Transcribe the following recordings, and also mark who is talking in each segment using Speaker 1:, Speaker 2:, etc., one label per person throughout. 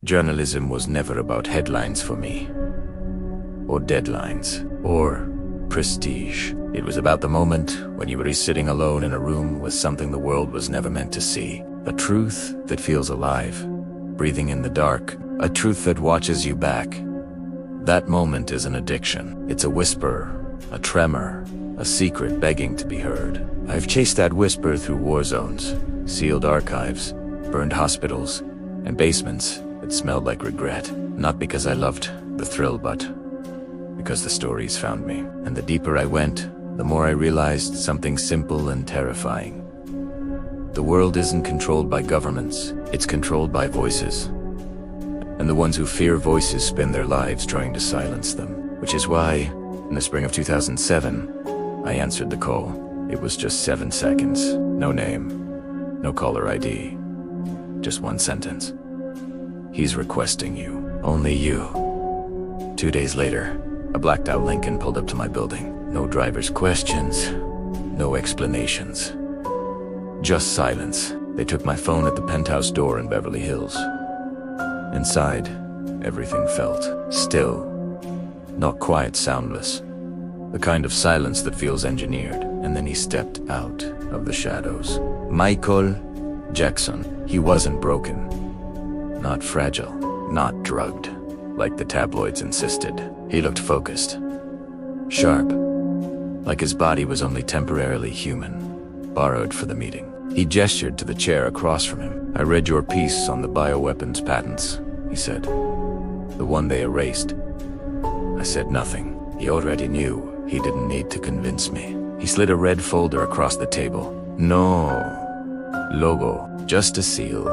Speaker 1: Journalism was never about headlines for me, or deadlines, or prestige. It was about the moment when you were sitting alone in a room with something the world was never meant to see. A truth that feels alive, breathing in the dark, a truth that watches you back. That moment is an addiction. It's a whisper, a tremor, a secret begging to be heard. I've chased that whisper through war zones, sealed archives, burned hospitals, and basements that smelled like regret. Not because I loved the thrill, but because the stories found me. And the deeper I went, the more I realized something simple and terrifying. The world isn't controlled by governments, it's controlled by voices. And the ones who fear voices spend their lives trying to silence them. Which is why, in the spring of 2007, I answered the call. It was just 7 seconds. No name, no caller ID. Just one sentence. He's requesting you. Only you. 2 days later, a blacked-out Lincoln pulled up to my building. No driver's questions, no explanations. Just silence. They took my phone at the penthouse door in Beverly Hills. Inside, everything felt still, not quiet, soundless. The kind of silence that feels engineered. And then he stepped out of the shadows. Michael Jackson. He wasn't broken, not fragile, not drugged, like the tabloids insisted. He looked focused, sharp, like his body was only temporarily human, borrowed for the meeting. He gestured to the chair across from him. I read your piece on the bioweapons patents, he said. The one they erased. I said nothing. He already knew. He didn't need to convince me. He slid a red folder across the table. No logo, just a seal.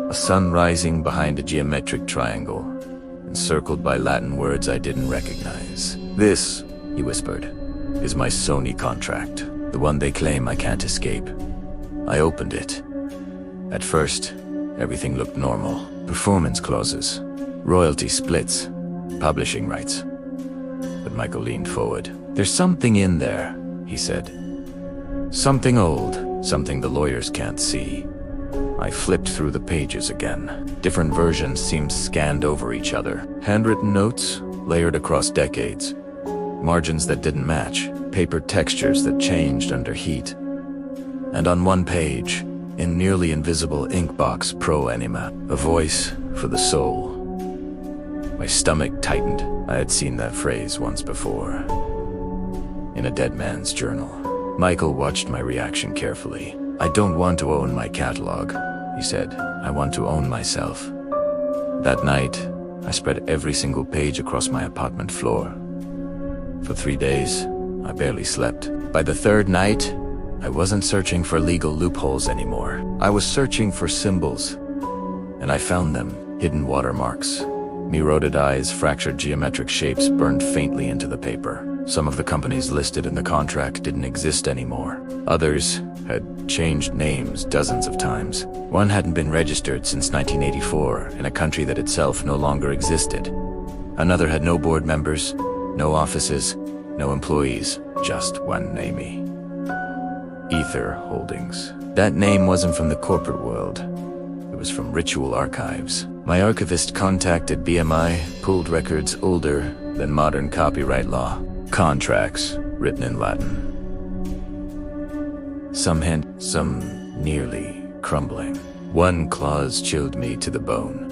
Speaker 1: A sun rising behind a geometric triangle, encircled by Latin words I didn't recognize. This, he whispered, is my Sony contract, the one they claim I can't escape. I opened it. At first, everything looked normal. Performance clauses, royalty splits, publishing rights. But Michael leaned forward. There's something in there, he said. Something old, something the lawyers can't see. I flipped through the pages again. Different versions seemed scanned over each other. Handwritten notes, layered across decades. Margins that didn't match. Paper textures that changed under heat. And on one page, in nearly invisible inkbox pro anima, a voice for the soul. My stomach tightened. I had seen that phrase once before. In a dead man's journal. Michael watched my reaction carefully. I don't want to own my catalog, he said. I want to own myself. That night, I spread every single page across my apartment floor. For 3 days, I barely slept. By the third night, I wasn't searching for legal loopholes anymore. I was searching for symbols, and I found them. Hidden watermarks, eroded eyes, fractured geometric shapes burned faintly into the paper. Some of the companies listed in the contract didn't exist anymore. Others had changed names dozens of times. One hadn't been registered since 1984 in a country that itself no longer existed. Another had no board members, no offices, no employees, just one name. Ether Holdings. That name wasn't from the corporate world. It was from Ritual Archives. My archivist contacted BMI, pulled records older than modern copyright law. Contracts written in Latin. Some hint, some nearly crumbling. One clause chilled me to the bone.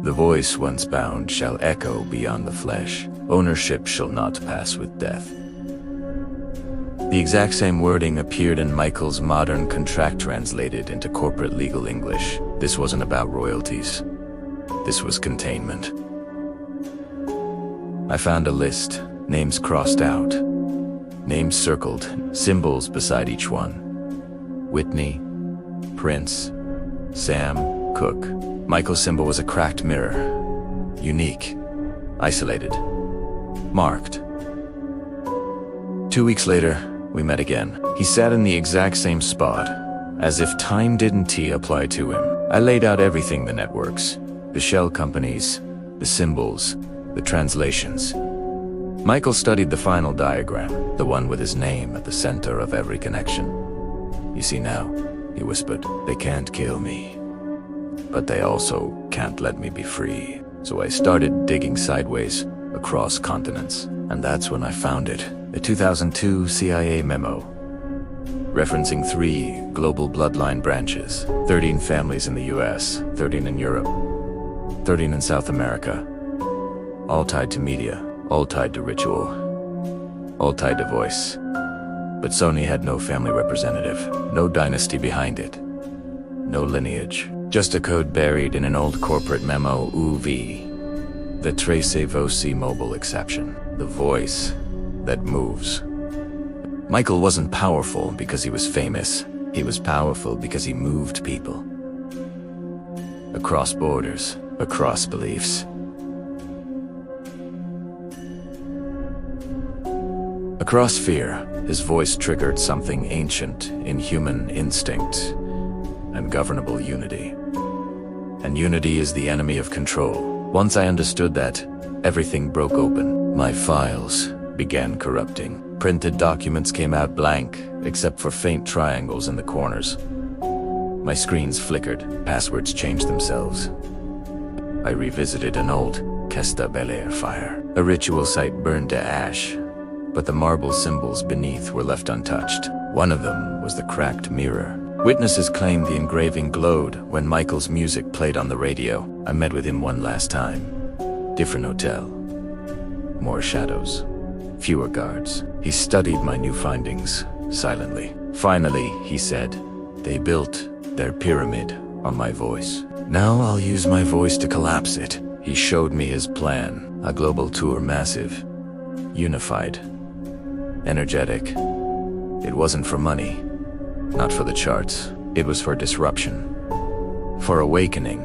Speaker 1: The voice once bound shall echo beyond the flesh. Ownership shall not pass with death. The exact same wording appeared in Michael's modern contract translated into corporate legal English. This wasn't about royalties. This was containment. I found a list, names crossed out, names circled, symbols beside each one. Whitney, Prince, Sam, Cook. Michael's symbol was a cracked mirror. Unique, isolated, marked. 2 weeks later, we met again. He sat in the exact same spot, as if time didn't apply to him. I laid out everything: the networks, the shell companies, the symbols, the translations. Michael studied the final diagram, the one with his name at the center of every connection. You see now, he whispered, they can't kill me. but they also can't let me be free. So I started digging sideways across continents, and that's when I found it. A 2002 CIA memo referencing 3 global bloodline branches, 13 families in the US, 13 in Europe, 13 in South America, all tied to media, all tied to ritual, all tied to voice. But Sony had no family representative, no dynasty behind it, no lineage, just a code buried in an old corporate memo, UV, the Trace Voci mobile exception, the voice that moves. Michael wasn't powerful because he was famous. He was powerful because he moved people. Across borders, across beliefs. Across fear, his voice triggered something ancient in human instinct, ungovernable unity. And unity is the enemy of control. Once I understood that, everything broke open. My files began corrupting. Printed documents came out blank, except for faint triangles in the corners. My screens flickered, passwords changed themselves. I revisited an old Kesta Bel Air fire. A ritual site burned to ash, but the marble symbols beneath were left untouched. One of them was the cracked mirror. Witnesses claimed the engraving glowed when Michael's music played on the radio. I met with him one last time. Different hotel. More shadows. Fewer guards. He studied my new findings, silently. Finally, he said, they built their pyramid on my voice. Now I'll use my voice to collapse it. He showed me his plan. A global tour, massive, unified, energetic. It wasn't for money, not for the charts. It was for disruption, for awakening.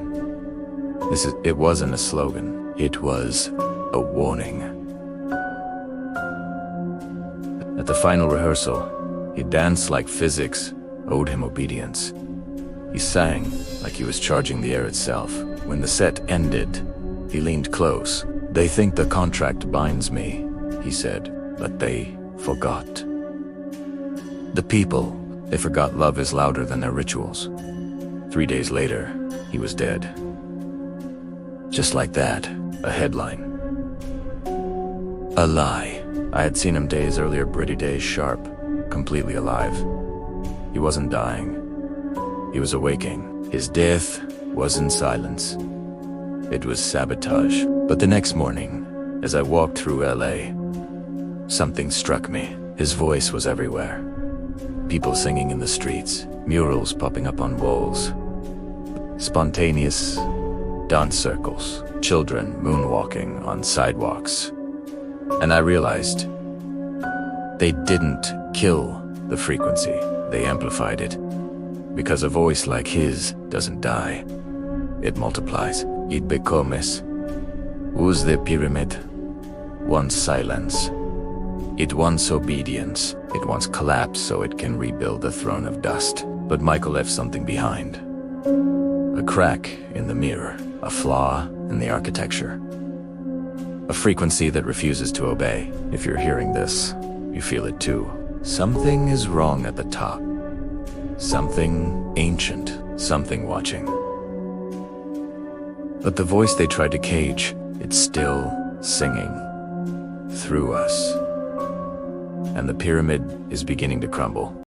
Speaker 1: It wasn't a slogan. It was a warning. At the final rehearsal, he danced like physics owed him obedience. He sang like he was charging the air itself. When the set ended, he leaned close. They think the contract binds me, he said, but they forgot. The people, they forgot love is louder than their rituals. 3 days later, he was dead. Just like that, a headline. A lie. I had seen him days earlier, pretty days sharp, completely alive. He wasn't dying. He was awaking. His death wasn't silence. It was sabotage. But the next morning, as I walked through LA, something struck me. His voice was everywhere. People singing in the streets, murals popping up on walls, spontaneous dance circles, children moonwalking on sidewalks. And I realized they didn't kill the frequency, they amplified it. Because a voice like his doesn't die, it multiplies. It becomes. Who's the pyramid? Wants silence. It wants obedience. It wants collapse so it can rebuild the throne of dust. But Michael left something behind. A crack in the mirror, a flaw in the architecture. A frequency that refuses to obey. If you're hearing this, you feel it too. Something is wrong at the top. Something ancient, something watching. But the voice they tried to cage, it's still singing through us. And the pyramid is beginning to crumble.